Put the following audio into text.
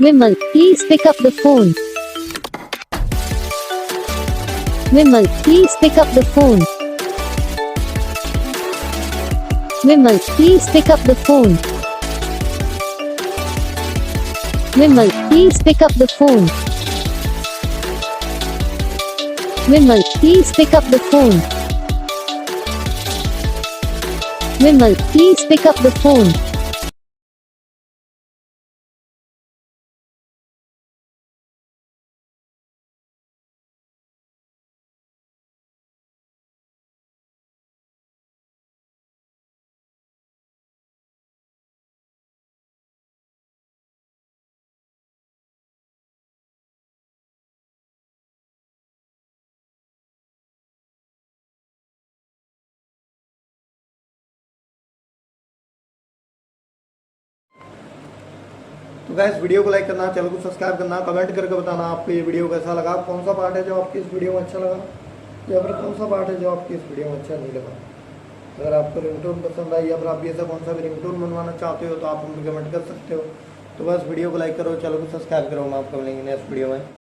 Vimal, please pick up the phone. Vimal, please pick up the phone. Vimal, please pick up the phone. Vimal, please pick up the phone. Vimal, please pick up the phone. Vimal, please pick up the phone. तो guys video को like करना, channel को subscribe करना, comment करके बताना आपको ये video कैसा लगा, कौन सा पार्ट है जो आपकी इस वीडियो में अच्छा लगा या फिर कौन सा पार्ट है जो आपकी इस वीडियो में अच्छा नहीं लगा। अगर आपको रिंगटोन पसंद आई या फिर आप भी ऐसा कौन सा भी रिंगटोन बनवाना चाहते हो तो आप हमें कमेंट कर सकते हो। तो बस वीडियो को लाइक करो, चैनल को सब्सक्राइब करो, हम आपको मिलेंगे नेक्स्ट वीडियो में।